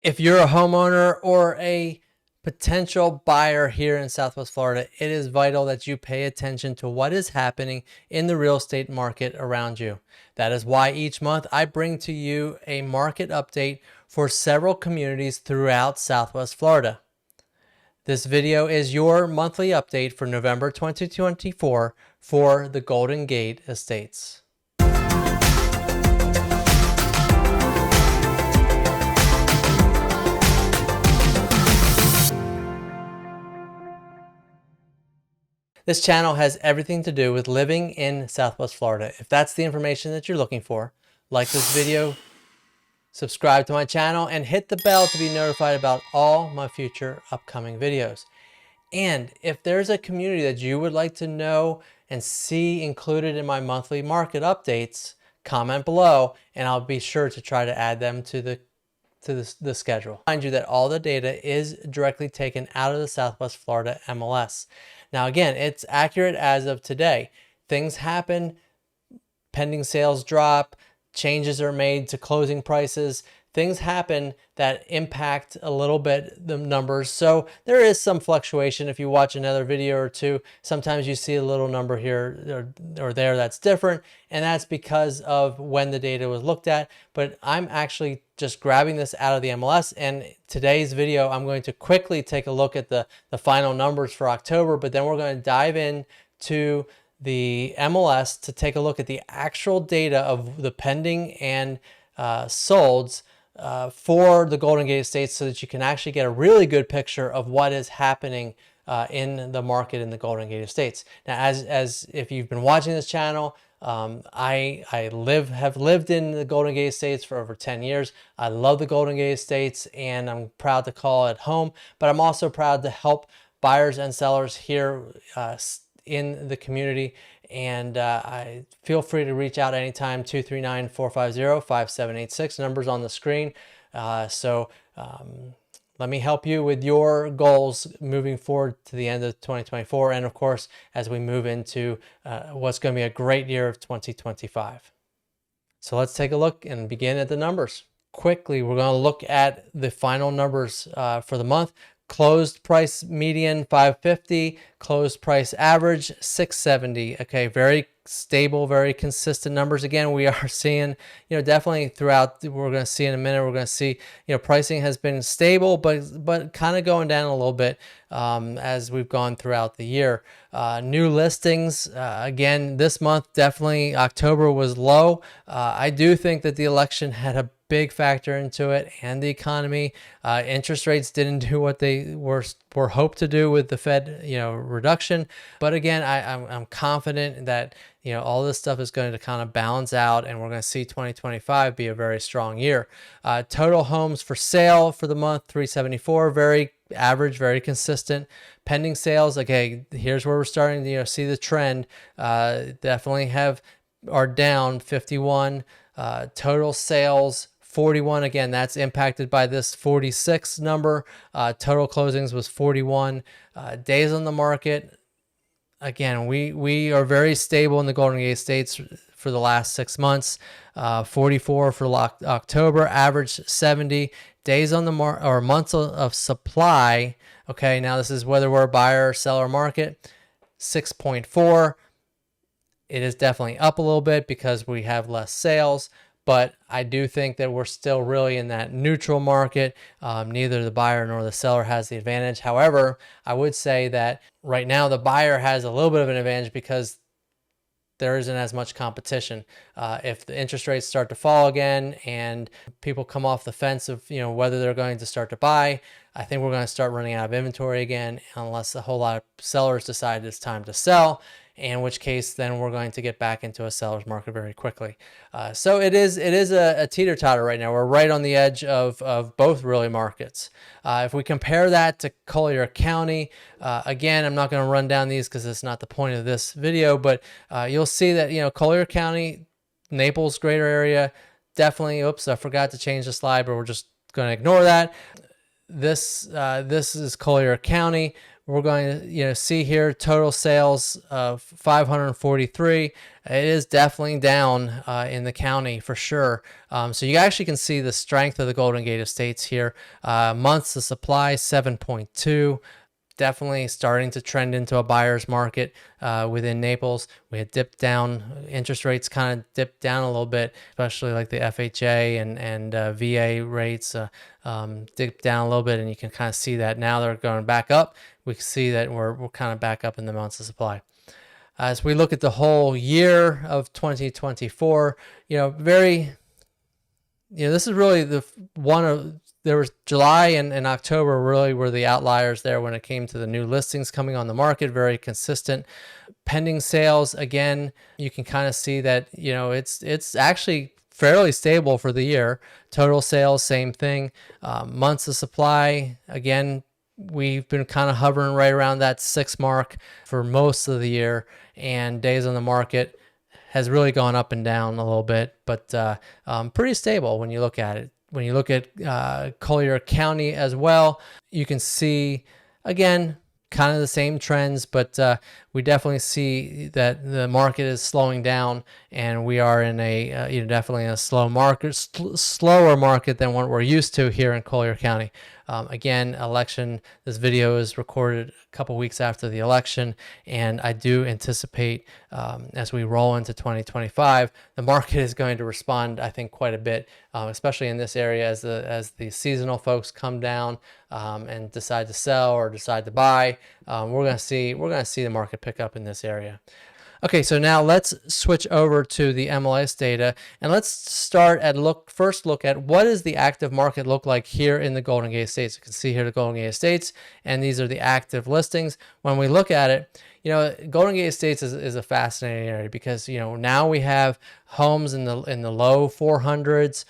If you're a homeowner or a potential buyer here in Southwest Florida, it is vital that you pay attention to what is happening in the real estate market around you. That is why each month I bring to you a market update for several communities throughout Southwest Florida. This video is your monthly update for November 2024 for the Golden Gate Estates. This channel has everything to do with living in Southwest Florida. If that's the information that you're looking for, like this video, subscribe to my channel, and hit the bell to be notified about all my future upcoming videos. And if there's a community that you would like to know and see included in my monthly market updates, comment below and I'll be sure to try to add them to the schedule. Remind you that all the data is directly taken out of the Southwest Florida MLS. Now again, it's accurate as of today. Things happen, pending sales drop, changes are made to closing prices. Things happen that impact a little bit the numbers. So there is some fluctuation. If you watch another video or two, sometimes you see a little number here or there that's different. And that's because of when the data was looked at. But I'm actually just grabbing this out of the MLS. And today's video, I'm going to quickly take a look at the final numbers for October, but then we're going to dive in to the MLS to take a look at the actual data of the pending and solds for the Golden Gate Estates so that you can actually get a really good picture of what is happening in the market in the Golden Gate Estates. Now, as if you've been watching this channel, I have lived in the Golden Gate Estates for over 10 years. I love the Golden Gate Estates and I'm proud to call it home, but I'm also proud to help buyers and sellers here in the community. And I feel free to reach out anytime, 239-450-5786, numbers on the screen. Let me help you with your goals moving forward to the end of 2024. And of course, as we move into what's going to be a great year of 2025. So let's take a look and begin at the numbers. Quickly, we're going to look at the final numbers for the month. Closed price median 550, closed price average 670. Okay, very stable, very consistent numbers. Again, we are seeing, definitely throughout, we're going to see in a minute, we're going to see, pricing has been stable, but kind of going down a little bit as we've gone throughout the year. New listings, again, this month, definitely October was low. I do think that the election had a big factor into it, and the economy. Interest rates didn't do what they were hoped to do with the Fed, reduction. But again, I'm confident that all this stuff is going to kind of balance out, and we're going to see 2025 be a very strong year. Total homes for sale for the month 374, very average, very consistent. Pending sales, okay, here's where we're starting to see the trend. Definitely are down 51. Total sales 41. Again, that's impacted by this 46 number. Total closings was 41. Days on the market. Again, we are very stable in the Golden Gate Estates for the last 6 months. 44 for October, average 70. Days on the market, or months of supply. Okay, now this is whether we're a buyer or seller market. 6.4. It is definitely up a little bit because we have less sales, but I do think that we're still really in that neutral market. Neither the buyer nor the seller has the advantage. However, I would say that right now the buyer has a little bit of an advantage because there isn't as much competition. If the interest rates start to fall again and people come off the fence of whether they're going to start to buy, I think we're going to start running out of inventory again unless a whole lot of sellers decide it's time to sell, in which case then we're going to get back into a seller's market very quickly. So it is a teeter-totter right now. We're right on the edge of both really markets. If we compare that to Collier County, again, I'm not going to run down these because it's not the point of this video, but you'll see that Collier County, Naples greater area, definitely, oops, I forgot to change the slide, but we're just going to ignore that. This is Collier County. we're going to see here total sales of 543. It is definitely down in the county for sure. So you actually can see the strength of the Golden Gate Estates here. Months of supply 7.2. Definitely starting to trend into a buyer's market within Naples. We had dipped down, interest rates kind of dipped down a little bit, especially like the FHA and VA rates dipped down a little bit, and you can kind of see that now they're going back up. We can see that we're kind of back up in the months of supply. As we look at the whole year of 2024, this is really there was July and October really were the outliers there when it came to the new listings coming on the market, very consistent. Pending sales, again, you can kind of see that, it's actually fairly stable for the year. Total sales, same thing. Months of supply, again, we've been kind of hovering right around that 6 mark for most of the year, and days on the market has really gone up and down a little bit, but pretty stable when you look at it. When you look at Collier County as well, you can see, again, kind of the same trends, but we definitely see that the market is slowing down, and we are in a definitely a slower market than what we're used to here in Collier County. Again, election, this video is recorded a couple weeks after the election, and I do anticipate as we roll into 2025, the market is going to respond, I think, quite a bit, especially in this area as the seasonal folks come down and decide to sell or decide to buy. We're going to see the market pick up in this area. Okay, so now let's switch over to the MLS data, and let's start at first look at what does the active market look like here in the Golden Gate Estates. You can see here the Golden Gate Estates, and these are the active listings. When we look at it, Golden Gate Estates is a fascinating area because now we have homes in the low 400s.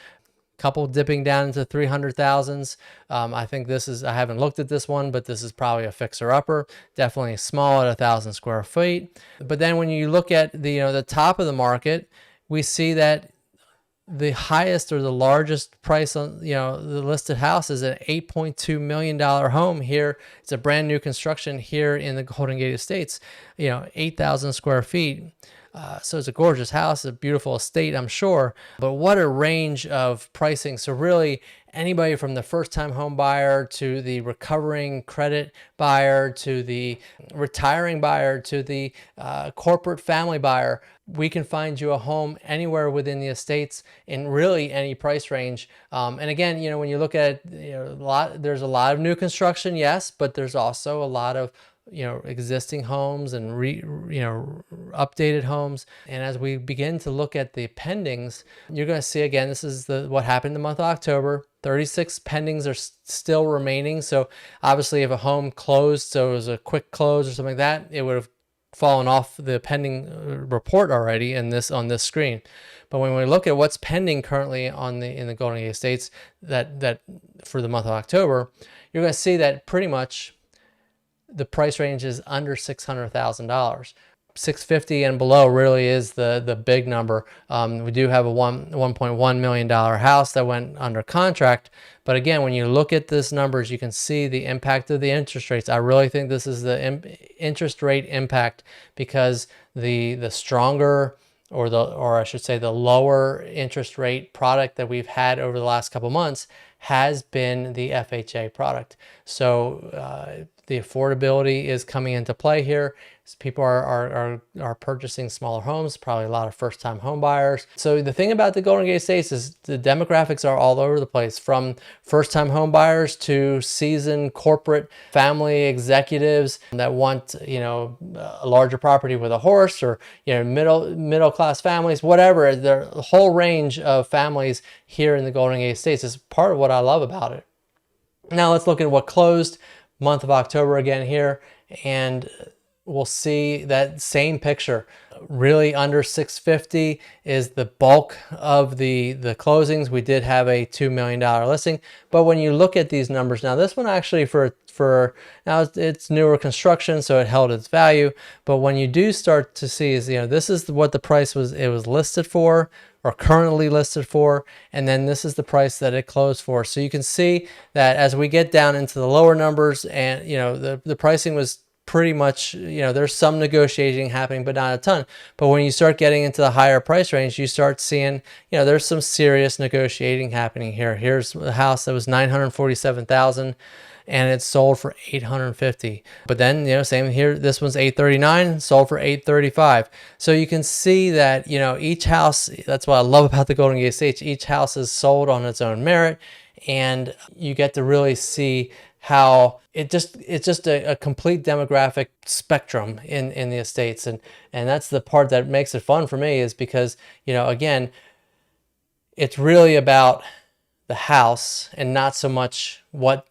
Couple dipping down into 300,000s. I think I haven't looked at this one, but this is probably a fixer-upper. Definitely small at 1,000 square feet. But then when you look at the top of the market, we see that the highest or the largest price on the listed house is an $8.2 million home here. It's a brand new construction here in the Golden Gate Estates. 8,000 square feet. So it's a gorgeous house, a beautiful estate, I'm sure, but what a range of pricing. So really anybody from the first-time home buyer to the recovering credit buyer to the retiring buyer to the corporate family buyer, we can find you a home anywhere within the estates in really any price range. And again, when you look at it, there's a lot of new construction, yes, but there's also a lot of existing homes and updated homes. And as we begin to look at the pendings, you're going to see, again, this is what happened in the month of October. 36 pendings are still remaining. So obviously if a home closed, so it was a quick close or something like that, it would have fallen off the pending report already on this screen. But when we look at what's pending currently in the Golden Gate Estates that for the month of October, you're going to see that pretty much the price range is under $600,000. 650 and below really is the big number. We do have a $1.1 million house that went under contract. But again, when you look at these numbers, you can see the impact of the interest rates. I really think this is the interest rate impact because the stronger or I should say the lower interest rate product that we've had over the last couple months has been the FHA product. So the affordability is coming into play here. People are purchasing smaller homes, probably a lot of first-time home buyers. So the thing about the Golden Gate Estates is the demographics are all over the place, from first-time home buyers to seasoned corporate family executives that want a larger property with a horse, or middle class families, whatever. The whole range of families here in the Golden Gate Estates is part of what I love about it. Now let's look at what closed month of October again here, and we'll see that same picture. Really under 650 is the bulk of the closings. We did have a $2 million listing, but when you look at these numbers now, this one actually for now it's newer construction, so it held its value. But when you do start to see is, this is what the price was, it was listed for, or currently listed for, and then this is the price that it closed for. So you can see that as we get down into the lower numbers, and the pricing was pretty much, there's some negotiating happening, but not a ton. But when you start getting into the higher price range, you start seeing, there's some serious negotiating happening here. Here's a house that was $947,000 and it's sold for $850. But then, same here, this one's $839, sold for $835. So you can see that, each house, that's what I love about the Golden Gate Estates, each house is sold on its own merit, and you get to really see how it's just a complete demographic spectrum in the estates. And that's the part that makes it fun for me, is because, again, it's really about the house and not so much what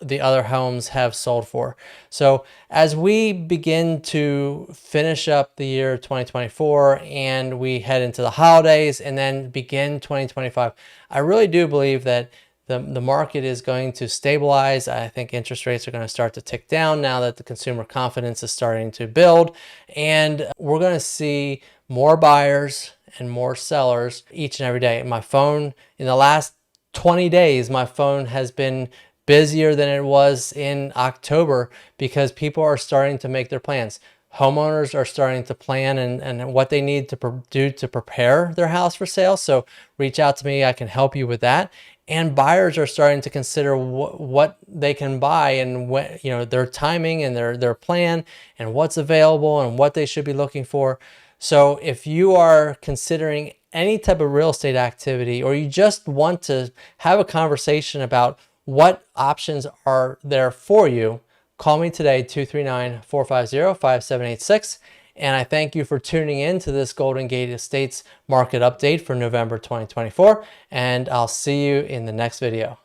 the other homes have sold for. So as we begin to finish up the year 2024 and we head into the holidays and then begin 2025, I really do believe that the market is going to stabilize. I think interest rates are going to start to tick down now that the consumer confidence is starting to build, and we're going to see more buyers and more sellers each and every day. My phone, in the last 20 days, my phone has been busier than it was in October because people are starting to make their plans. Homeowners are starting to plan and what they need to do to prepare their house for sale. So reach out to me. I can help you with that. And buyers are starting to consider what they can buy and when, their timing and their plan and what's available and what they should be looking for. So if you are considering any type of real estate activity, or you just want to have a conversation about what options are there for you, call me today, 239-450-5786. And I thank you for tuning in to this Golden Gate Estates market update for November 2024. And I'll see you in the next video.